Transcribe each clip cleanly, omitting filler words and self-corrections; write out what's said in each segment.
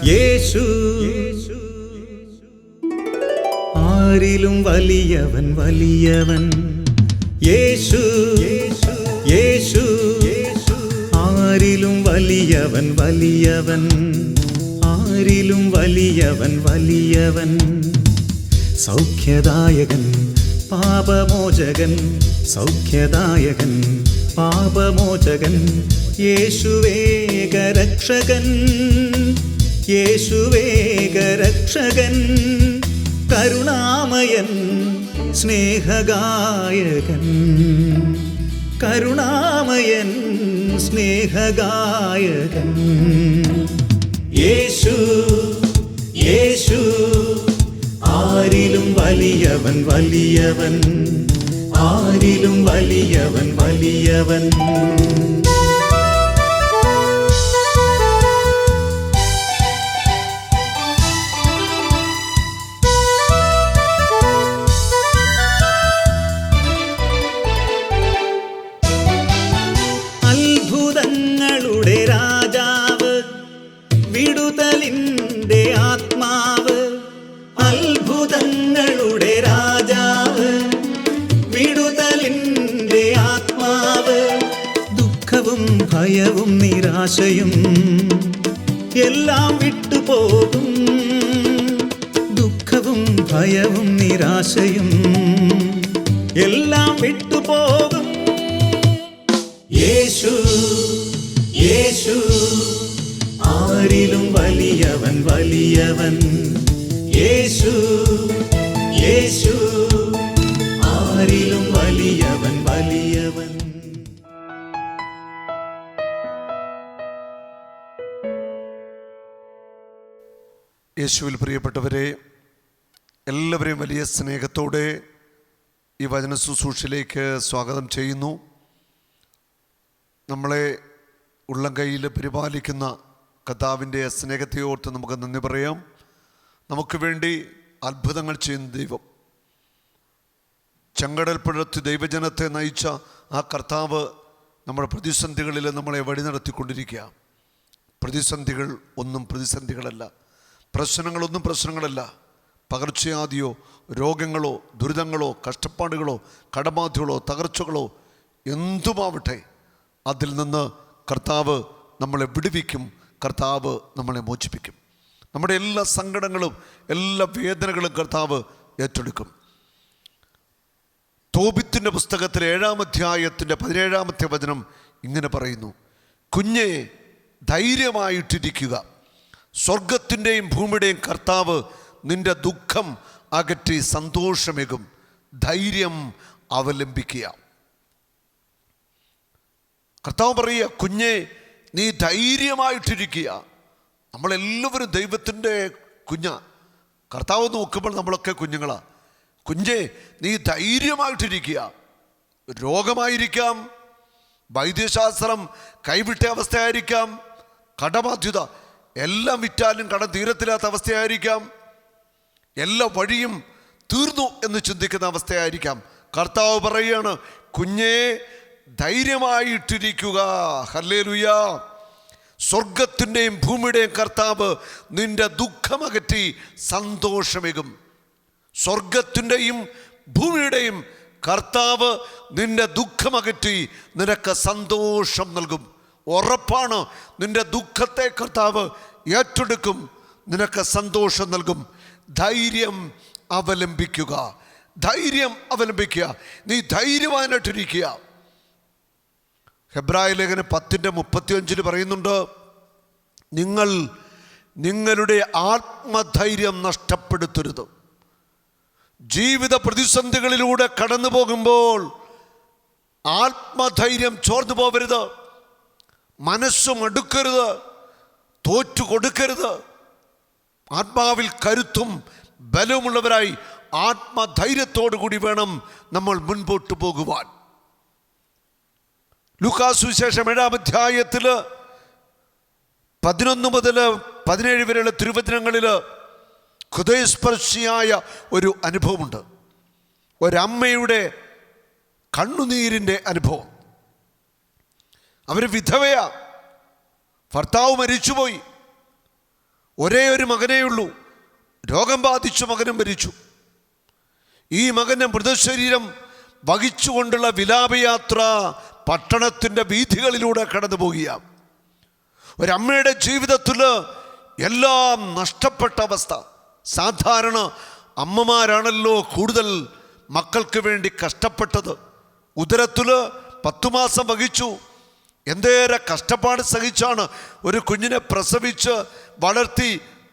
യേശു ആരിലും വലിയവൻ വലിയവൻ. യേശു യേശു ആരിലും വലിയവൻ വലിയവൻ. ആരിലും വലിയവൻ വലിയവൻ. സൗഖ്യദായകൻ പാപമോചകൻ. സൗഖ്യദായകൻ പാപമോചകൻ. യേശുവേകരക്ഷകൻ. യേശുവേകരക്ഷകൻ. കരുണാമയൻ സ്നേഹഗായകൻ. കരുണാമയൻ സ്നേഹഗായകൻ. യേശു യേശു ആരിലും വലിയവൻ വലിയവൻ. ആരിലും വലിയവൻ വലിയവൻ. അത്ഭുതങ്ങളുടെ രാജാവ്, വിടുതലിൻ്റെ ആത്മാവ്. അത്ഭുതങ്ങളുടെ രാജാവ്, വിടുതലിൻ്റെ ആത്മാവ്. ദുഃഖവും ഭയവും നിരാശയും എല്ലാം വിട്ടുപോകും. ദുഃഖവും ഭയവും നിരാശയും എല്ലാം വിട്ടുപോകും. യേശു യേശു ആരിലും വലിയവൻ വലിയവൻ. യേശു യേശു ആരിലും വലിയവൻ വലിയവൻ. യേശുവിൽ പ്രിയപ്പെട്ടവരെ, എല്ലാവരെയും വലിയ സ്നേഹത്തോടെ ഈ വചന ശുശ്രൂഷയിലേക്ക് സ്വാഗതം ചെയ്യുന്നു. നമ്മളെ ഉള്ളം കൈയിൽ പരിപാലിക്കുന്ന കർത്താവിൻ്റെ സ്നേഹത്തെ ഓർത്ത് നമുക്ക് നന്ദി പറയാം. നമുക്ക് വേണ്ടി അത്ഭുതങ്ങൾ ചെയ്യുന്ന ദൈവം, ചെങ്കടൽപ്പുഴത്ത് ദൈവജനത്തെ നയിച്ച ആ കർത്താവ് നമ്മുടെ പ്രതിസന്ധികളിൽ നമ്മളെ വഴി നടത്തിക്കൊണ്ടിരിക്കുക. പ്രതിസന്ധികൾ ഒന്നും പ്രതിസന്ധികളല്ല, പ്രശ്നങ്ങളൊന്നും പ്രശ്നങ്ങളല്ല. പകർച്ചവ്യാധിയോ രോഗങ്ങളോ ദുരിതങ്ങളോ കഷ്ടപ്പാടുകളോ കടബാധ്യതകളോ തകർച്ചകളോ എന്തുമാവട്ടെ, അതിൽ നിന്ന് കർത്താവ് നമ്മളെ വിടുവിക്കും. കർത്താവ് നമ്മളെ മോചിപ്പിക്കും. നമ്മുടെ എല്ലാ സങ്കടങ്ങളും എല്ലാ വേദനകളും കർത്താവ് ഏറ്റെടുക്കും. തോബിത്തിൻ്റെ പുസ്തകത്തിലെ 7-ാം അധ്യായത്തിൻ്റെ 17-ാമത്തെ വചനം ഇങ്ങനെ പറയുന്നു: കുഞ്ഞെ, ധൈര്യമായിട്ടിരിക്കുക. സ്വർഗത്തിൻ്റെയും ഭൂമിയുടെയും കർത്താവ് നിന്റെ ദുഃഖം അകറ്റി സന്തോഷമേകും. ധൈര്യം അവലംബിക്കുക. കർത്താവ് പറയുക, കുഞ്ഞെ, നീ ധൈര്യമായിട്ടിരിക്കുക. നമ്മളെല്ലാവരും ദൈവത്തിൻ്റെ കുഞ്ഞാ. കർത്താവ് നോക്കുമ്പോൾ നമ്മളൊക്കെ കുഞ്ഞുങ്ങളാ. കുഞ്ഞെ, നീ ധൈര്യമായിട്ടിരിക്കുക. രോഗമായിരിക്കാം, വൈദ്യശാസ്ത്രം കൈവിട്ട അവസ്ഥയായിരിക്കാം, കടബാധ്യത എല്ലാം വിറ്റാലും കടം തീരത്തില്ലാത്ത അവസ്ഥയായിരിക്കാം, എല്ലാ വഴിയും തീർന്നു എന്ന് ചിന്തിക്കുന്ന അവസ്ഥയായിരിക്കാം. കർത്താവ് പറയുകയാണ്, കുഞ്ഞേ, ധൈര്യമായിട്ടിരിക്കുക. ഹല്ലേലൂയ. സ്വർഗത്തിൻ്റെയും ഭൂമിയുടെയും കർത്താവ് നിന്റെ ദുഃഖമകറ്റി സന്തോഷമേകും. സ്വർഗത്തിൻ്റെയും ഭൂമിയുടെയും കർത്താവ് നിന്റെ ദുഃഖമകറ്റി നിനക്ക് സന്തോഷം നൽകും. ഉറപ്പാണ്, നിന്റെ ദുഃഖത്തെ കർത്താവ് ഏറ്റെടുക്കും, നിനക്ക് സന്തോഷം നൽകും. ധൈര്യം അവലംബിക്കുക. ധൈര്യം അവലംബിക്കുക. നീ ധൈര്യവാനായിട്ടിരിക്കുക. ഹെബ്രായ ലേഖനം 10:35 പറയുന്നുണ്ട്, നിങ്ങൾ നിങ്ങളുടെ ആത്മധൈര്യം നഷ്ടപ്പെടുത്തരുത്. ജീവിത പ്രതിസന്ധികളിലൂടെ കടന്നു പോകുമ്പോൾ ആത്മധൈര്യം ചോർന്നു പോകരുത്. മനസ്സും അടുക്കരുത്, തോറ്റു കൊടുക്കരുത്. ആത്മാവിൽ കരുത്തും ബലവുമുള്ളവരായി ആത്മധൈര്യത്തോടു കൂടി വേണം നമ്മൾ മുൻപോട്ട് പോകുവാൻ. ലൂക്കാസ് സുവിശേഷം 7-ാം അധ്യായത്തിൽ 11 മുതൽ 17 വരെയുള്ള തിരുവചനങ്ങളിൽ ഹൃദയസ്പർശിയായ ഒരു അനുഭവമുണ്ട്. ഒരമ്മയുടെ കണ്ണുനീരിൻ്റെ അനുഭവം. അവർ വിധവയാ, ഭർത്താവ് മരിച്ചുപോയി. ഒരേ ഒരു മകനേയുള്ളൂ. രോഗം ബാധിച്ചു മകനും മരിച്ചു. ഈ മകൻ്റെ മൃതശരീരം വഹിച്ചുകൊണ്ടുള്ള വിലാപയാത്ര പട്ടണത്തിൻ്റെ വീഥികളിലൂടെ കടന്നു പോകുക. ഒരമ്മയുടെ ജീവിതത്തിൽ എല്ലാം നഷ്ടപ്പെട്ട അവസ്ഥ. സാധാരണ അമ്മമാരാണല്ലോ കൂടുതൽ മക്കൾക്ക് വേണ്ടി കഷ്ടപ്പെട്ടത്. ഉദരത്തിൽ 10 മാസം വഹിച്ചു. എന്തേറെ കഷ്ടപ്പാട് സഹിച്ചാണ് ഒരു കുഞ്ഞിനെ പ്രസവിച്ച് വളർത്തി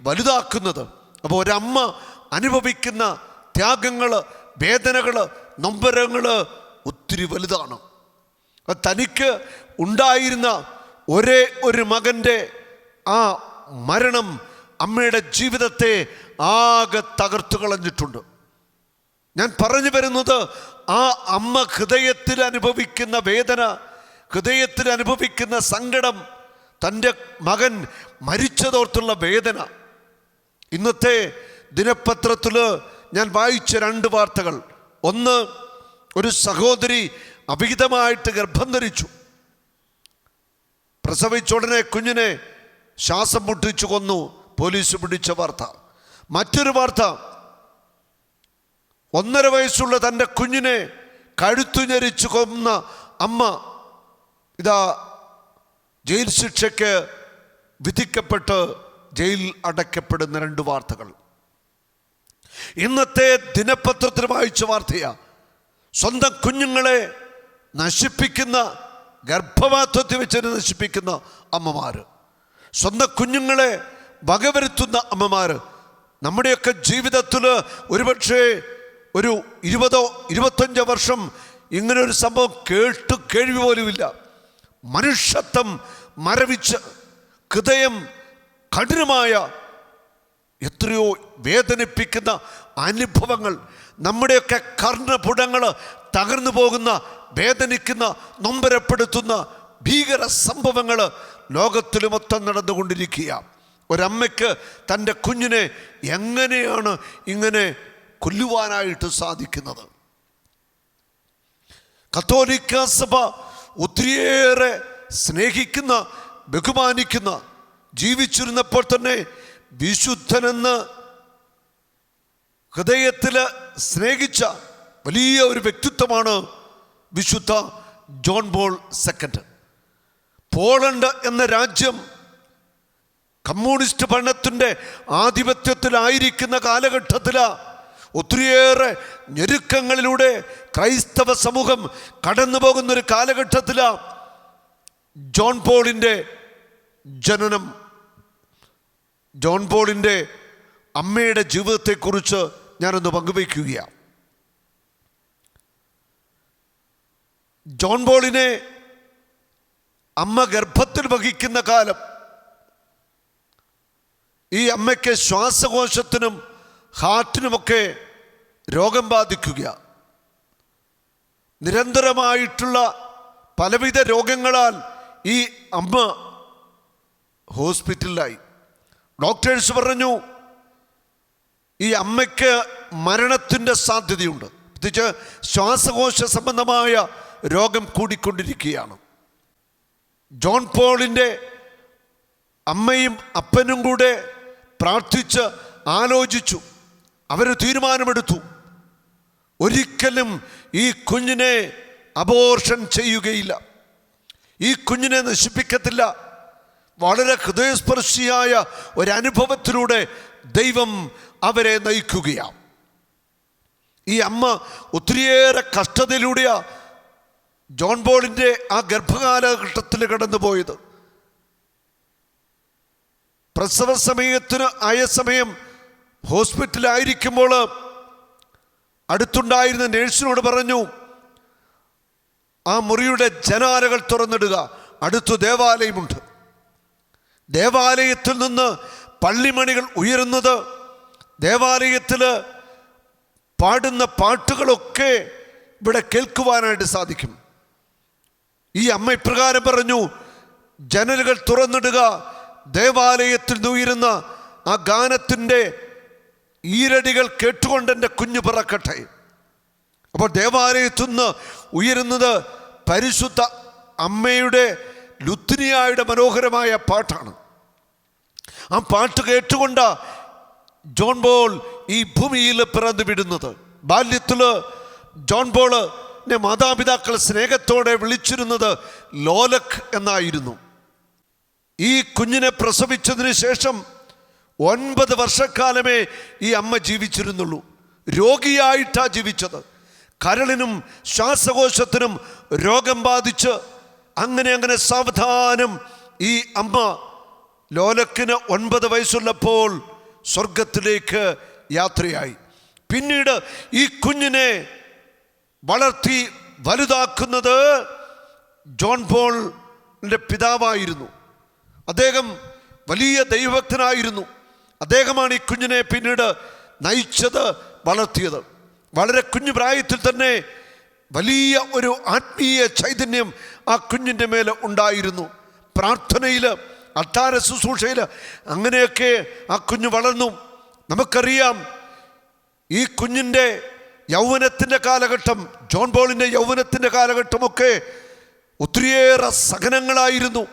വലുതാക്കുന്നത്. അപ്പോൾ ഒരമ്മ അനുഭവിക്കുന്ന ത്യാഗങ്ങൾ, വേദനകൾ, നൊമ്പരങ്ങൾ ഒത്തിരി വലുതാണ്. തനിക്ക് ഉണ്ടായിരുന്ന ഒരേ ഒരു മകൻ്റെ ആ മരണം അമ്മയുടെ ജീവിതത്തെ ആകെ തകർത്തു കളഞ്ഞിട്ടുണ്ട്. ഞാൻ പറഞ്ഞു വരുന്നത്, ആ അമ്മ ഹൃദയത്തിൽ അനുഭവിക്കുന്ന വേദന, ഹൃദയത്തിൽ അനുഭവിക്കുന്ന സങ്കടം, തൻ്റെ മകൻ മരിച്ചതോർത്തുള്ള വേദന. ഇന്നത്തെ ദിനപത്രത്തിൽ ഞാൻ വായിച്ച 2 വാർത്തകൾ. ഒന്ന്, ഒരു സഹോദരി അവിഹിതമായിട്ട് ഗർഭം ധരിച്ചു. പ്രസവിച്ച ഉടനെ കുഞ്ഞിനെ ശ്വാസം മുട്ടിച്ചു കൊന്നു, പോലീസ് പിടിച്ച വാർത്ത. മറ്റൊരു വാർത്ത, 1.5 വയസ്സുള്ള തൻ്റെ കുഞ്ഞിനെ കഴുത്തു ഞെരിച്ചു കൊന്ന അമ്മ ഇതാ ജയിൽ ശിക്ഷയ്ക്ക് വിധിക്കപ്പെട്ട് ജയിൽ അടയ്ക്കപ്പെടുന്ന 2 വാർത്തകൾ. ഇന്നത്തെ ദിനപത്രത്തിൽ വായിച്ച വാർത്തയാ. സ്വന്തം കുഞ്ഞുങ്ങളെ നശിപ്പിക്കുന്ന, ഗർഭപാത്രത്തിൽ വെച്ച് നശിപ്പിക്കുന്ന അമ്മമാർ, സ്വന്തം കുഞ്ഞുങ്ങളെ വകവരുത്തുന്ന അമ്മമാർ. നമ്മുടെയൊക്കെ ജീവിതത്തിൽ ഒരുപക്ഷെ ഒരു 20-25 വർഷം ഇങ്ങനൊരു സംഭവം കേൾവി പോലുമില്ല. മനുഷ്യത്വം മരവിച്ച്, ഹൃദയം കഠിനമായ എത്രയോ വേദനിപ്പിക്കുന്ന അനുഭവങ്ങൾ, നമ്മുടെയൊക്കെ കർണപുടങ്ങൾ തകർന്നു പോകുന്ന, വേദനിക്കുന്ന, നൊമ്പരപ്പെടുത്തുന്ന ഭീകര സംഭവങ്ങൾ ലോകത്തിൽ മൊത്തം നടന്നുകൊണ്ടിരിക്കുക. ഒരമ്മയ്ക്ക് തൻ്റെ കുഞ്ഞിനെ എങ്ങനെയാണ് ഇങ്ങനെ കൊല്ലുവാനായിട്ട് സാധിക്കുന്നത്? കത്തോലിക്ക സഭ ഒത്തിരിയേറെ സ്നേഹിക്കുന്ന, ബഹുമാനിക്കുന്ന, ജീവിച്ചിരുന്നപ്പോൾ തന്നെ വിശുദ്ധനെന്ന് ഹൃദയത്തിൽ സ്നേഹിച്ച വലിയ ഒരു വ്യക്തിത്വമാണ് വിശുദ്ധ ജോൺ പോൾ II. പോളണ്ട് എന്ന രാജ്യം കമ്മ്യൂണിസ്റ്റ് ഭരണത്തിൻ്റെ ആധിപത്യത്തിലായിരിക്കുന്ന കാലഘട്ടത്തിൽ ഒത്തിരിയേറെ ഞെരുക്കങ്ങളിലൂടെ ക്രൈസ്തവ സമൂഹം കടന്നു പോകുന്നൊരു കാലഘട്ടത്തിൽ ജോൺ പോളിൻ്റെ ജനനം. ജോൺ പോളിൻ്റെ അമ്മയുടെ ജീവിതത്തെക്കുറിച്ച് ഞാനൊന്ന് പങ്കുവയ്ക്കുകയാണ്. ജോൺ പോളിനെ അമ്മ ഗർഭത്തിൽ വഹിക്കുന്ന കാലം, ഈ അമ്മയ്ക്ക് ശ്വാസകോശത്തിനും ഹാർട്ടിനുമൊക്കെ രോഗം ബാധിക്കുക. നിരന്തരമായിട്ടുള്ള പലവിധ രോഗങ്ങളാൽ ഈ അമ്മ ഹോസ്പിറ്റലിലായി. ഡോക്ടേഴ്സ് പറഞ്ഞു ഈ അമ്മയ്ക്ക് മരണത്തിൻ്റെ സാധ്യതയുണ്ട്. പ്രത്യേകിച്ച് ശ്വാസകോശ സംബന്ധമായ രോഗം കൂടിക്കൊണ്ടിരിക്കുകയാണ്. ജോൺ പോളിൻ്റെ അമ്മയും അപ്പനും കൂടെ പ്രാർത്ഥിച്ച് ആലോചിച്ചു. അവർ തീരുമാനമെടുത്തു, ഒരിക്കലും ഈ കുഞ്ഞിനെ അബോർഷൻ ചെയ്യുകയില്ല, ഈ കുഞ്ഞിനെ നശിപ്പിക്കത്തില്ല. വളരെ ഹൃദയസ്പർശിയായ ഒരനുഭവത്തിലൂടെ ദൈവം അവരെ നയിക്കുകയാണ്. ഈ അമ്മ ഒത്തിരിയേറെ കഷ്ടതയിലൂടെയാണ് ജോൺ പോളിൻ്റെ ആ ഗർഭകാലഘട്ടത്തിൽ കടന്നുപോയത്. പ്രസവ സമയത്തിന് ആയ സമയം ഹോസ്പിറ്റലായിരിക്കുമ്പോൾ അടുത്തുണ്ടായിരുന്ന നേഴ്സിനോട് പറഞ്ഞു, ആ മുറിയുടെ ജനാലകൾ തുറന്നിടുക, അടുത്ത് ദേവാലയമുണ്ട്. ദേവാലയത്തിൽ നിന്ന് പള്ളിമണികൾ ഉയരുന്നത്, ദേവാലയത്തിൽ പാടുന്ന പാട്ടുകളൊക്കെ ഇവിടെ കേൾക്കുവാനായിട്ട് സാധിക്കും. ഈ അമ്മ ഇപ്രകാരം പറഞ്ഞു, ജനലുകൾ തുറന്നിടുക, ദേവാലയത്തിൽ ഉയരുന്ന ആ ഗാനത്തിൻ്റെ ഈരടികൾ കേട്ടുകൊണ്ട് എൻ്റെ കുഞ്ഞു പിറക്കട്ടെ. അപ്പോൾ ദേവാലയത്തിൽ നിന്ന് ഉയരുന്നത് പരിശുദ്ധ അമ്മയുടെ ലുത്തിനിയായുടെ മനോഹരമായ പാട്ടാണ്. ആ പാട്ട് കേട്ടുകൊണ്ട് ജോൺ പോൾ ഈ ഭൂമിയിൽ പിറന്നു വിടുന്നത്. ബാല്യത്തിൽ ജോൺ പോളിനെ മാതാപിതാക്കൾ സ്നേഹത്തോടെ വിളിച്ചിരുന്നത് ലോലക് എന്നായിരുന്നു. ഈ കുഞ്ഞിനെ പ്രസവിച്ചതിന് ശേഷം 9 വർഷക്കാലമേ ഈ അമ്മ ജീവിച്ചിരുന്നുള്ളൂ. രോഗിയായിട്ടാണ് ജീവിച്ചത്. കരളിനും ശ്വാസകോശത്തിനും രോഗം ബാധിച്ച് അങ്ങനെ സാവധാനം ഈ അമ്മ ലോലക്കിന് 9 വയസ്സുള്ളപ്പോൾ സ്വർഗത്തിലേക്ക് യാത്രയായി. പിന്നീട് ഈ കുഞ്ഞിനെ വളർത്തി വലുതാക്കുന്നത് ജോൺ പോളിൻ്റെ പിതാവായിരുന്നു. അദ്ദേഹം വലിയ ദൈവഭക്തനായിരുന്നു. അദ്ദേഹമാണ് ഈ കുഞ്ഞിനെ പിന്നീട് നയിച്ചത്, വളർത്തിയത്. വളരെ കുഞ്ഞു പ്രായത്തിൽ തന്നെ വലിയ ഒരു ആത്മീയ ചൈതന്യം ആ കുഞ്ഞിൻ്റെ മേലെ ഉണ്ടായിരുന്നു. പ്രാർത്ഥനയിൽ, അത്താര ശുശ്രൂഷയിൽ അങ്ങനെയൊക്കെ ആ കുഞ്ഞ് വളർന്നു. നമുക്കറിയാം ഈ കുഞ്ഞിൻ്റെ യൗവനത്തിൻ്റെ കാലഘട്ടം, ജോൺ പോളിൻ്റെ യൗവനത്തിൻ്റെ കാലഘട്ടമൊക്കെ ഒത്തിരിയേറെ സഹനങ്ങളായിരുന്നു.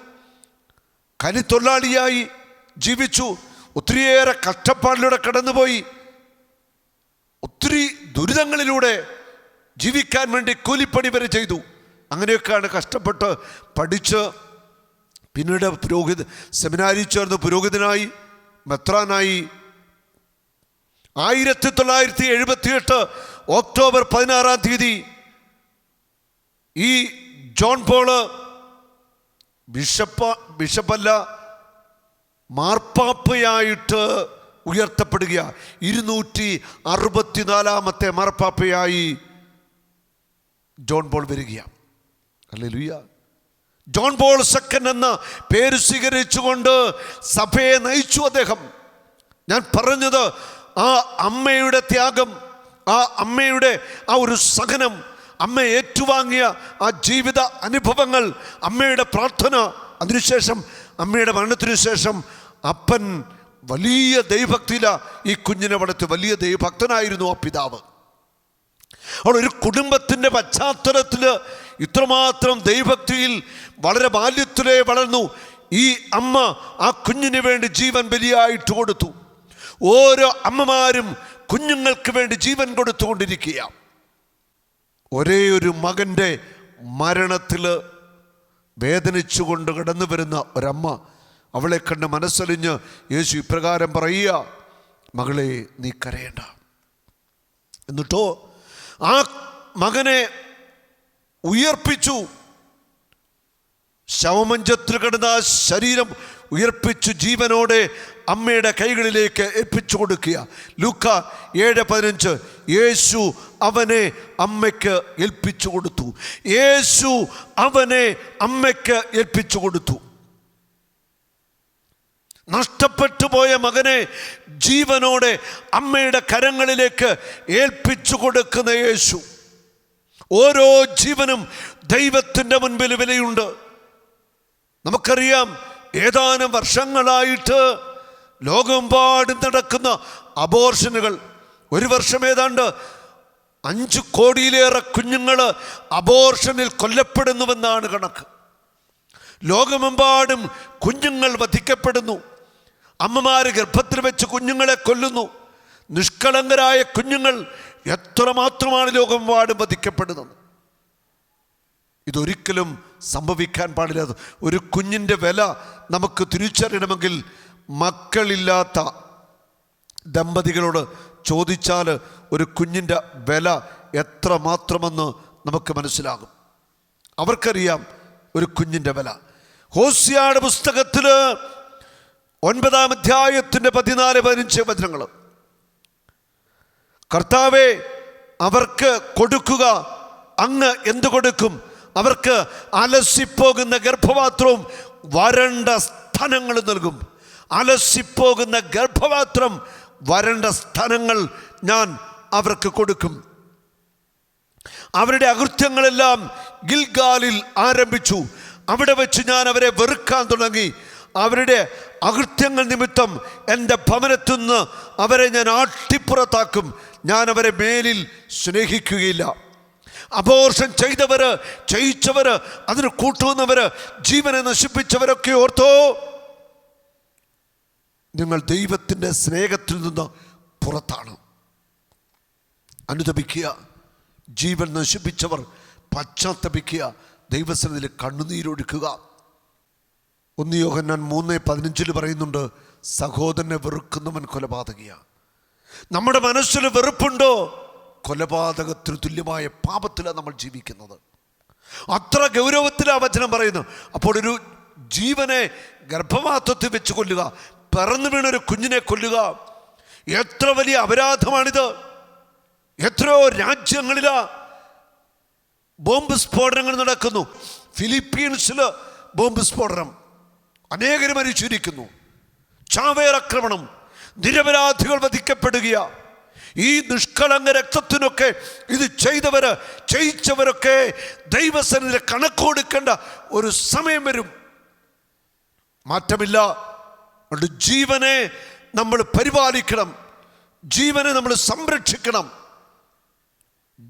കനിത്തൊഴിലാളിയായി ജീവിച്ചു. ഒത്തിരിയേറെ കഷ്ടപ്പാടിലൂടെ കടന്നുപോയി. ഒത്തിരി ദുരിതങ്ങളിലൂടെ ജീവിക്കാൻ വേണ്ടി കൂലിപ്പണി വരെ ചെയ്തു. അങ്ങനെയൊക്കെയാണ് കഷ്ടപ്പെട്ട് പഠിച്ച് പിന്നീട് സെമിനാരിൽ ചേർന്ന് പുരോഹിതനായി, മെത്രാനായി. 1978 ഒക്ടോബർ 16 ഈ ജോൺ പോള് ബിഷപ്പല്ല, മാർപ്പാപ്പയായിട്ട് ഉയർത്തപ്പെടുക. 264 മാർപ്പാപ്പയായി ജോൺ പോൾ വരികയാണ്. ഹല്ലേലൂയ. ജോൺ പോൾ സെക്കൻഡ് എന്ന പേര് സ്വീകരിച്ചുകൊണ്ട് സഭയെ നയിച്ചു അദ്ദേഹം. ഞാൻ പറഞ്ഞത് ആ അമ്മയുടെ ത്യാഗം, ആ അമ്മയുടെ ആ ഒരു സഹനം, അമ്മ ഏറ്റുവാങ്ങിയ ആ ജീവിത അനുഭവങ്ങൾ, അമ്മയുടെ പ്രാർത്ഥന, അതിനുശേഷം അമ്മയുടെ മരണത്തിനു ശേഷം അപ്പൻ വലിയ ദൈവഭക്തിയിലാണ് ഈ കുഞ്ഞിനെ വളർത്തി. വലിയ ദൈവഭക്തനായിരുന്നു ആ പിതാവ്. അവിടെ ഒരു കുടുംബത്തിൻ്റെ പശ്ചാത്തലത്തിൽ ഇത്രമാത്രം ദൈവഭക്തിയിൽ വളരെ ബാല്യത്തിലേ വളർന്നു. ഈ അമ്മ ആ കുഞ്ഞിന് വേണ്ടി ജീവൻ ബലിയായിട്ട് കൊടുത്തു. ഓരോ അമ്മമാരും കുഞ്ഞുങ്ങൾക്ക് വേണ്ടി ജീവൻ കൊടുത്തുകൊണ്ടിരിക്കുക. ഒരേ ഒരു മകൻ്റെ മരണത്തിൽ വേദനിച്ചുകൊണ്ട് കടന്നു വരുന്ന ഒരമ്മ, അവളെ കണ്ട് മനസ്സലിഞ്ഞ് യേശു ഇപ്രകാരം പറയുക, മകളെ നീ കരയേണ്ട. എന്നിട്ടോ ആ മകനെ ഉയർപ്പിച്ചു. ശവമഞ്ചത്തിൽ കിടന്ന ആ ശരീരം ഉയർപ്പിച്ചു ജീവനോടെ അമ്മയുടെ കൈകളിലേക്ക് ഏൽപ്പിച്ചു കൊടുക്കുക. ലൂക്ക 7:15 യേശു അവനെ അമ്മയ്ക്ക് ഏൽപ്പിച്ചു കൊടുത്തു. യേശു അവനെ അമ്മയ്ക്ക് ഏൽപ്പിച്ചു കൊടുത്തു. നഷ്ടപ്പെട്ടു പോയ മകനെ ജീവനോടെ അമ്മയുടെ കരങ്ങളിലേക്ക് ഏൽപ്പിച്ചു കൊടുക്കുന്ന യേശു. ഓരോ ജീവനും ദൈവത്തിൻ്റെ മുൻപിൽ വിലയുണ്ട്. നമുക്കറിയാം, ഏതാനും വർഷങ്ങളായിട്ട് ലോകമെമ്പാടും നടക്കുന്ന അബോർഷനുകൾ, ഒരു വർഷം ഏതാണ്ട് 5 കോടിയിലേറെ കുഞ്ഞുങ്ങൾ അബോർഷനിൽ കൊല്ലപ്പെടുന്നുവെന്നാണ് കണക്ക്. ലോകമെമ്പാടും കുഞ്ഞുങ്ങൾ വധിക്കപ്പെടുന്നു. അമ്മമാര് ഗർഭത്തിൽ വെച്ച് കുഞ്ഞുങ്ങളെ കൊല്ലുന്നു. നിഷ്കളങ്കരായ കുഞ്ഞുങ്ങൾ എത്രമാത്രമാണ് ലോകമെമ്പാടും വധിക്കപ്പെടുന്നത്. ഇതൊരിക്കലും സംഭവിക്കാൻ പാടില്ല. ഒരു കുഞ്ഞിൻ്റെ വില നമുക്ക് തിരിച്ചറിയണമെങ്കിൽ മക്കളില്ലാത്ത ദമ്പതികളോട് ചോദിച്ചാൽ ഒരു കുഞ്ഞിൻ്റെ വില എത്ര മാത്രമെന്ന് നമുക്ക് മനസ്സിലാകും. അവർക്കറിയാം ഒരു കുഞ്ഞിൻ്റെ വില. ഹോസിയയുടെ പുസ്തകത്തിൽ 9-ാം അധ്യായത്തിൻ്റെ 14-15 വചനങ്ങൾ, കർത്താവേ അവർക്ക് കൊടുക്കുക, അങ്ങ് എന്തു കൊടുക്കും? അവർക്ക് അലസിപ്പോകുന്ന ഗർഭപാത്രവും വരണ്ട സ്ഥലങ്ങൾ നൽകും. അലസിപ്പോകുന്ന ഗർഭപാത്രം, വരണ്ട സ്ഥലങ്ങൾ ഞാൻ അവർക്ക് കൊടുക്കും. അവരുടെ അകൃത്യങ്ങളെല്ലാം ഗിൽഗാലിൽ ആരംഭിച്ചു. അവിടെ വെച്ച് ഞാൻ അവരെ വെറുക്കാൻ തുടങ്ങി. അവരുടെ അകൃത്യങ്ങൾ നിമിത്തം എൻ്റെ ഭവനത്തിൽ നിന്ന് അവരെ ഞാൻ ആട്ടിപ്പുറത്താക്കും. ഞാൻ അവരെ മേലിൽ സ്നേഹിക്കുകയില്ല. അബോർഷൻ ചെയ്യിച്ചവര്, അതിന് കൂട്ടുന്നവര്, ജീവനെ നശിപ്പിച്ചവരൊക്കെ ഓർത്തോ, നിങ്ങൾ ദൈവത്തിൻ്റെ സ്നേഹത്തിൽ നിന്ന് പുറത്താണ്. അനുതപിക്കുക. ജീവൻ നശിപ്പിച്ചവർ പശ്ചാത്തപിക്കുക. ദൈവസന്നിധിയിൽ കണ്ണുനീരൊഴുക്കുക. 1 യോഹന്നാൻ 3:15 പറയുന്നുണ്ട്, സഹോദരനെ വെറുക്കുന്നവൻ കൊലപാതകിയാണ്. നമ്മുടെ മനസ്സിൽ വെറുപ്പുണ്ടോ? കൊലപാതകത്തിന് തുല്യമായ പാപത്തിലാണ് നമ്മൾ ജീവിക്കുന്നത്. അത്ര ഗൗരവത്തിലാണ് വചനം പറയുന്നു. അപ്പോൾ ഒരു ജീവനെ ഗർഭപാത്രത്തിൽ വെച്ച് കൊല്ലുക, പിറന്നു വീണൊരു കുഞ്ഞിനെ കൊല്ലുക, എത്ര വലിയ അപരാധമാണിത്. എത്രയോ രാജ്യങ്ങളിലാ ബോംബ് സ്ഫോടനങ്ങൾ നടക്കുന്നു. ഫിലിപ്പീൻസിൽ ബോംബ് സ്ഫോടനം, അനേകർ മരിച്ചിരിക്കുന്നു. ചാവേറാക്രമണം, നിരപരാധികൾ വധിക്കപ്പെടുക. ഈ നിഷ്കളങ്ക രക്തത്തിനൊക്കെ ഇത് ചെയ്യിച്ചവരൊക്കെ ദൈവസന്നിധിയിൽ കണക്ക് കൊടുക്കേണ്ട ഒരു സമയം വരും. മാറ്റമില്ല. അതുകൊണ്ട് ജീവനെ നമ്മൾ പരിപാലിക്കണം, ജീവനെ നമ്മൾ സംരക്ഷിക്കണം.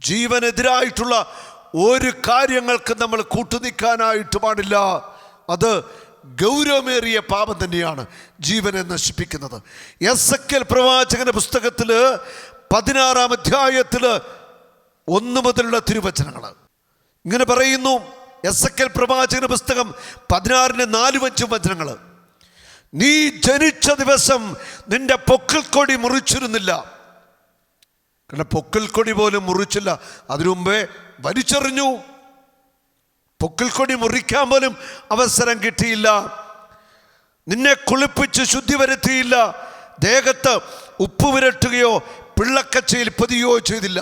ജീവനെതിരായിട്ടുള്ള ഒരു കാര്യങ്ങൾക്ക് നമ്മൾ കൂട്ടുനിൽക്കാനായിട്ട് പാടില്ല. അത് ഗൗരവമേറിയ പാപം തന്നെയാണ് ജീവനെ നശിപ്പിക്കുന്നത്. എസെക്കിയേൽ പ്രവാചകന്റെ പുസ്തകത്തിൽ 16-ാം അധ്യായത്തിൽ 1 മുതലുള്ള തിരുവചനങ്ങൾ ഇങ്ങനെ പറയുന്നു. എസെക്കിയേൽ പ്രവാചകന്റെ പുസ്തകം 16-4-5 വചനങ്ങൾ. നീ ജനിച്ച ദിവസം നിന്റെ പൊക്കിൾക്കൊടി മുറിച്ചിരുന്നില്ല. കാരണം പൊക്കിൾക്കൊടി പോലും മുറിച്ചില്ല, അതിനു മുമ്പേ വലിച്ചെറിഞ്ഞു. പൊക്കിൾക്കൊടി മുറിക്കാൻ പോലും അവസരം കിട്ടിയില്ല. നിന്നെ കുളിപ്പിച്ച് ശുദ്ധി വരുത്തിയില്ല. ദേഹത്ത് ഉപ്പ് പുരട്ടുകയോ പിള്ളക്കച്ചയിൽ പൊതിയോ ചെയ്തില്ല.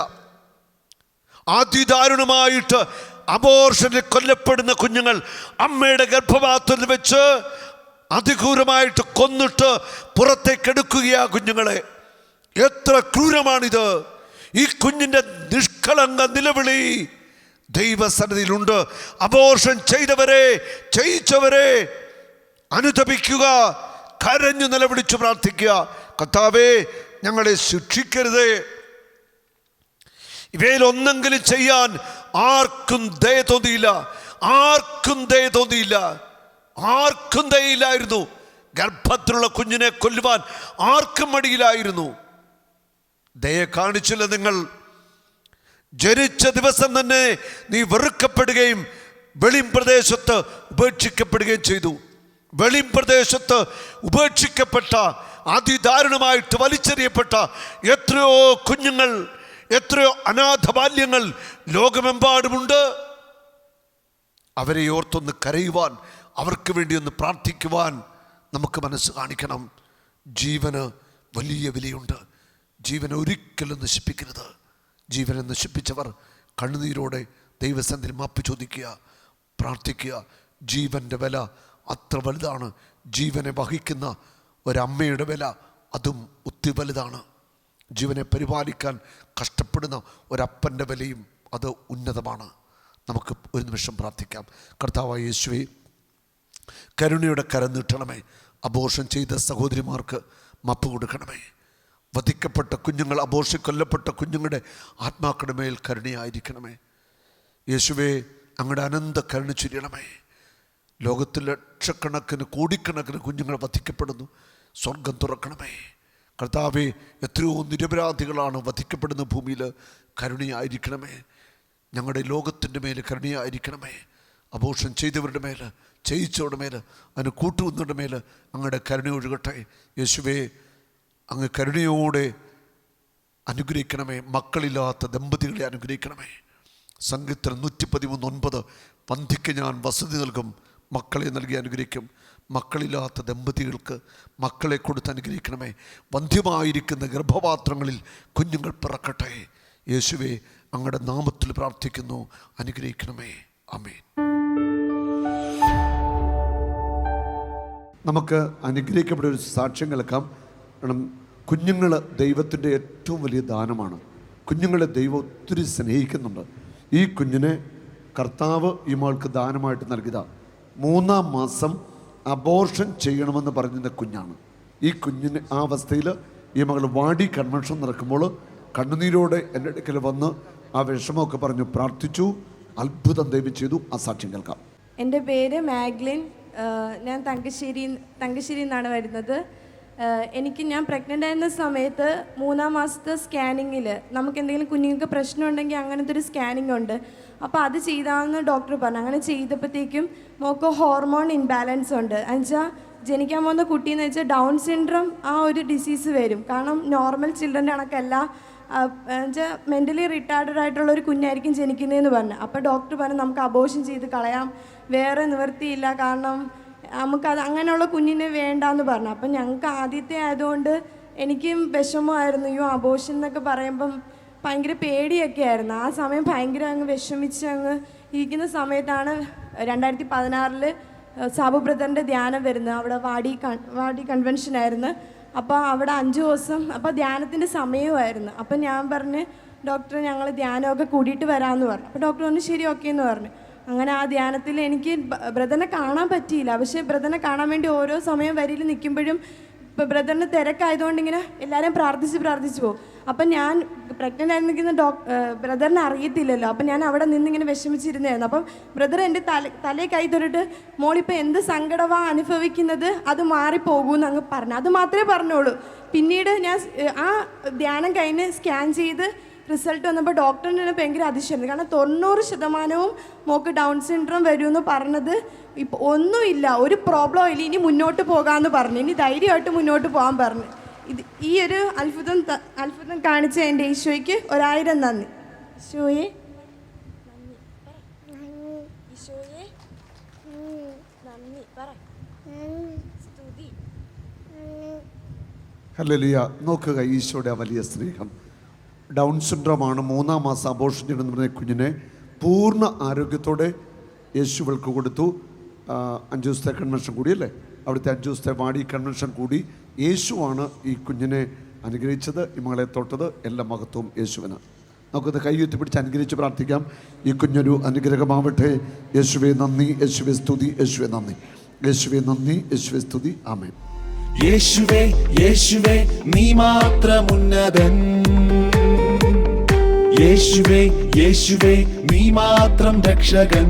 അതിദാരുണമായിട്ട് അബോർഷനിൽ കൊല്ലപ്പെടുന്ന കുഞ്ഞുങ്ങൾ അമ്മയുടെ ഗർഭപാത്രത്തിൽ വെച്ച് അതിക്രൂരമായിട്ട് കൊന്നിട്ട് പുറത്തേക്കെടുക്കുകയാ കുഞ്ഞുങ്ങളെ. എത്ര ക്രൂരമാണിത്! ഈ കുഞ്ഞിൻ്റെ നിഷ്കളങ്ക നിലവിളി ദൈവസന്നിധിയിലുണ്ട്. അബോർഷൻ ചെയ്യിച്ചവരെ അനുതപിക്കുക, കരഞ്ഞു നിലവിളിച്ചു പ്രാർത്ഥിക്കുക. കർത്താവേ, ഞങ്ങളെ ശിക്ഷിക്കരുതേ. ഇവയിൽ ഒന്നെങ്കിലും ചെയ്യാൻ ആർക്കും ദയ തോന്നിയില്ല. ആർക്കും ദയയില്ലായിരുന്നു. ഗർഭത്തിലുള്ള കുഞ്ഞിനെ കൊല്ലുവാൻ ആർക്കും മടിയിലായിരുന്നു. ദയ കാണിച്ചില്ല നിങ്ങൾ. ജനിച്ച ദിവസം തന്നെ നീ വെറുക്കപ്പെടുകയും വെളിം പ്രദേശത്ത് ഉപേക്ഷിക്കപ്പെടുകയും ചെയ്തു. വെളിം പ്രദേശത്ത് ഉപേക്ഷിക്കപ്പെട്ട, അതിദാരുണമായിട്ട് വലിച്ചെറിയപ്പെട്ട എത്രയോ കുഞ്ഞുങ്ങൾ, എത്രയോ അനാഥ ബാല്യങ്ങൾ ലോകമെമ്പാടുമുണ്ട്. അവരെ ഓർത്തൊന്ന് കരയുവാൻ, അവർക്ക് വേണ്ടി ഒന്ന് പ്രാർത്ഥിക്കുവാൻ നമുക്ക് മനസ്സ് കാണിക്കണം. ജീവന് വലിയ വിലയുണ്ട്. ജീവനെ ഒരിക്കലും നശിപ്പിക്കരുത്. ജീവനെ നശിപ്പിച്ചവർ കണ്ണുനീരോടെ ദൈവസന്നിധിയിൽ മാപ്പ് ചോദിക്കുക, പ്രാർത്ഥിക്കുക. ജീവൻ്റെ വില അത്ര വലുതാണ്. ജീവനെ വഹിക്കുന്ന ഒരമ്മയുടെ വില അതും ഒത്തിരി വലുതാണ്. ജീവനെ പരിപാലിക്കാൻ കഷ്ടപ്പെടുന്ന ഒരപ്പൻ്റെ വിലയും അത് ഉന്നതമാണ്. നമുക്ക് ഒരു നിമിഷം പ്രാർത്ഥിക്കാം. കർത്താവായ യേശുവേ, കരുണയുടെ കരം നീട്ടണമേ. അബോർഷൻ ചെയ്ത സഹോദരിമാർക്ക് മാപ്പ് കൊടുക്കണമേ. വധിക്കപ്പെട്ട കുഞ്ഞുങ്ങൾ, അബോർഷൻ കൊല്ലപ്പെട്ട കുഞ്ഞുങ്ങളുടെ ആത്മാക്കളുടെ മേൽ കരുണയായിരിക്കണമേ. യേശുവേ, അങ്ങയുടെ അനന്ത കരുണ ചൊരിയണമേ. ലോകത്തിൽ ലക്ഷക്കണക്കിന് കോടിക്കണക്കിന് കുഞ്ഞുങ്ങൾ വധിക്കപ്പെടുന്നു. സ്വർഗം തുറക്കണമേ. കർത്താവേ, എത്രയോ നിരപരാധികളാണ് വധിക്കപ്പെടുന്ന ഭൂമിയിൽ. കരുണയായിരിക്കണമേ. ഞങ്ങളുടെ ലോകത്തിൻ്റെ മേൽ കരുണയായിരിക്കണമേ. അബോർഷൻ ചെയ്തവരുടെ മേൽ, ചെയ്യിച്ചവരുടെ മേൽ, അതിന് കൂട്ടുന്നവരുടെ മേൽ അങ്ങയുടെ കരുണ ഒഴുകട്ടെ. യേശുവേ, അങ്ങ് കരുണയോടെ അനുഗ്രഹിക്കണമേ. മക്കളില്ലാത്ത ദമ്പതികളെ അനുഗ്രഹിക്കണമേ. സങ്കീർത്തനം 113:9 പന്തിക്ക് ഞാൻ വസതി നൽകും, മക്കളെ നൽകി അനുഗ്രഹിക്കും. മക്കളില്ലാത്ത ദമ്പതികൾക്ക് മക്കളെ കൊടുത്ത് അനുഗ്രഹിക്കണമേ. വന്ധ്യമായിരിക്കുന്ന ഗർഭപാത്രങ്ങളിൽ കുഞ്ഞുങ്ങൾ പിറക്കട്ടെ. യേശുവേ, അങ്ങയുടെ നാമത്തിൽ പ്രാർത്ഥിക്കുന്നു, അനുഗ്രഹിക്കണമേ. ആമേൻ. നമുക്ക് അനുഗ്രഹിക്കപ്പെട്ട ഒരു സാക്ഷ്യം കേൾക്കാം. കാരണം കുഞ്ഞുങ്ങൾ ദൈവത്തിൻ്റെ ഏറ്റവും വലിയ ദാനമാണ്. കുഞ്ഞുങ്ങളെ ദൈവം ഒത്തിരി സ്നേഹിക്കുന്നുണ്ട്. ഈ കുഞ്ഞിനെ കർത്താവ് ഈ മകൾക്ക് ദാനമായിട്ട് നൽകിയതാണ്. 3-ാം മാസം അബോർഷൻ ചെയ്യണമെന്ന് പറഞ്ഞിരുന്ന കുഞ്ഞാണ്. ഈ കുഞ്ഞിന് ആ അവസ്ഥയിൽ ഈ മകൾ വാടി കൺവെൻഷൻ നടക്കുമ്പോൾ കണ്ണുനീരോടെ എൻ്റെ അടുക്കൽ വന്ന് ആ വിഷമമൊക്കെ പറഞ്ഞു പ്രാർത്ഥിച്ചു. അത്ഭുതം ദൈവം ചെയ്തു. ആ സാക്ഷ്യം കേൾക്കാം. എൻ്റെ പേര് മാഗ്ലിൻ. ഞാൻ തങ്കശ്ശേരി നിന്നാണ് വരുന്നത്. ഞാൻ പ്രഗ്നൻ്റ് ആയിരുന്ന സമയത്ത് 3-ാം മാസത്തെ സ്കാനിങ്ങിൽ നമുക്ക് എന്തെങ്കിലും കുഞ്ഞുങ്ങൾക്ക് പ്രശ്നമുണ്ടെങ്കിൽ അങ്ങനത്തെ ഒരു സ്കാനിങ് ഉണ്ട്. അപ്പോൾ അത് ചെയ്താമെന്ന് ഡോക്ടർ പറഞ്ഞു. അങ്ങനെ ചെയ്തപ്പോഴത്തേക്കും മോൾക്ക് ഹോർമോൺ ഇൻബാലൻസ് ഉണ്ട്. എന്നുവെച്ചാൽ ജനിക്കാൻ പോകുന്ന കുട്ടിയെന്ന് വെച്ചാൽ ഡൗൺ സിൻഡ്രം ആ ഒരു ഡിസീസ് വരും. കാരണം നോർമൽ ചിൽഡ്രൻ്റെ കണക്കല്ല, എന്നുവെച്ചാൽ മെൻ്റലി റിട്ടാർഡഡ് ആയിട്ടുള്ള ഒരു കുഞ്ഞായിരിക്കും ജനിക്കുന്നതെന്ന് പറഞ്ഞു. അപ്പോൾ ഡോക്ടർ പറഞ്ഞു നമുക്ക് അബോർഷൻ ചെയ്ത് കളയാം, വേറെ നിവൃത്തിയില്ല, കാരണം നമുക്കത് അങ്ങനെയുള്ള കുഞ്ഞിനെ വേണ്ടാന്ന് പറഞ്ഞു. അപ്പം ഞങ്ങൾക്ക് ആദ്യത്തെ ആയതുകൊണ്ട് എനിക്കും വിഷമമായിരുന്നു. അയ്യോ അബോർഷൻ എന്നൊക്കെ പറയുമ്പം ഭയങ്കര പേടിയൊക്കെ ആയിരുന്നു. ആ സമയം ഭയങ്കര അങ്ങ് വിഷമിച്ച് അങ്ങ് ഇരിക്കുന്ന സമയത്താണ് 2016 സാബു ബ്രദറിൻ്റെ ധ്യാനം വരുന്നത്. അവിടെ വാടി കൺവെൻഷനായിരുന്നു. അപ്പോൾ അവിടെ 5 ദിവസം അപ്പോൾ ധ്യാനത്തിൻ്റെ സമയമായിരുന്നു. അപ്പം ഞാൻ പറഞ്ഞ് ഡോക്ടർ ഞങ്ങൾ ധ്യാനമൊക്കെ കൂടിയിട്ട് വരാമെന്ന് പറഞ്ഞു. അപ്പോൾ ഡോക്ടർ പറഞ്ഞു ശരി ഓക്കെ എന്ന് പറഞ്ഞു. അങ്ങനെ ആ ധ്യാനത്തിൽ എനിക്ക് ബ്രദറിനെ കാണാൻ പറ്റിയില്ല. പക്ഷേ ബ്രദറിനെ കാണാൻ വേണ്ടി ഓരോ സമയം വരിയിൽ നിൽക്കുമ്പോഴും ഇപ്പോൾ ബ്രദറിന് തിരക്കായതുകൊണ്ട് ഇങ്ങനെ എല്ലാവരും പ്രാർത്ഥിച്ച് പോകും. അപ്പം ഞാൻ പ്രഗ്നൻ്റ് ആയി നിൽക്കുന്ന ബ്രദറിനെ അറിയത്തില്ലല്ലോ. അപ്പം ഞാൻ അവിടെ നിന്നിങ്ങനെ വിഷമിച്ചിരുന്നായിരുന്നു. അപ്പം ബ്രദർ എൻ്റെ തലയിൽ കൈ തൊട്ടിട്ട് മോളിപ്പോൾ എന്ത് സങ്കടമാണ് അനുഭവിക്കുന്നത്, അത് മാറിപ്പോകുമെന്ന് അങ്ങ് പറഞ്ഞു. അത് മാത്രമേ പറഞ്ഞോളൂ. പിന്നീട് ഞാൻ ആ ധ്യാനം കഴിഞ്ഞ് സ്കാൻ ചെയ്ത് റിസൾട്ട് വന്നപ്പോൾ ഡോക്ടറിന് ഭയങ്കര അതിശയമായിരുന്നു. കാരണം 90% മോൾക്ക് ഡൗൺ സിൻഡ്രോം വരുമെന്ന് പറഞ്ഞത് ഇപ്പോൾ ഒന്നുമില്ല, ഒരു പ്രോബ്ലം ഇല്ല, ഇനി മുന്നോട്ട് പോകാമെന്ന് പറഞ്ഞു. ഇനി ധൈര്യമായിട്ട് മുന്നോട്ട് പോകാൻ പറഞ്ഞു. ഈ ഒരു അത്ഭുതം കാണിച്ച എൻ്റെ ഈശോയ്ക്ക് 1000 നന്ദി. ഈശോയെ നന്ദി പറ. ഹല്ലേലൂയ. നോക്കുക ഈശോയുടെ ആ വലിയ സ്നേഹം. ഡൗൺ സിൻഡ്രോമാണ്. 3-ാം മാസം അബോർഷൻ ചെയ്തെന്ന് പറഞ്ഞ കുഞ്ഞിനെ പൂർണ്ണ ആരോഗ്യത്തോടെ യേശുവൾക്ക് കൊടുത്തു. 5 ദിവസത്തെ കൺവെൻഷൻ കൂടിയല്ലേ, അവിടുത്തെ 5 ദിവസത്തെ വാടി കൺവെൻഷൻ കൂടി. യേശുവാണ് ഈ കുഞ്ഞിനെ അനുഗ്രഹിച്ചത്, ഈ മകളെ തൊട്ടത്. എല്ലാ മഹത്വവും യേശുവിന്. നമുക്കത് കൈയുത്തി പിടിച്ച് അനുഗ്രഹിച്ച് പ്രാർത്ഥിക്കാം. ഈ കുഞ്ഞൊരു അനുഗ്രഹമാവട്ടെ. യേശുവേ നന്ദി, യേശുവേ സ്തുതി, യേശുവേ നന്ദി, യേശുവേ നന്ദി, യേശുവേ സ്തുതി. ആമേൻ. യേശുവേ യേശുവേ നീ മാത്രം ഉന്നതൻ. യേശുവേ യേശുവേ നീ മാത്രം രക്ഷകൻ.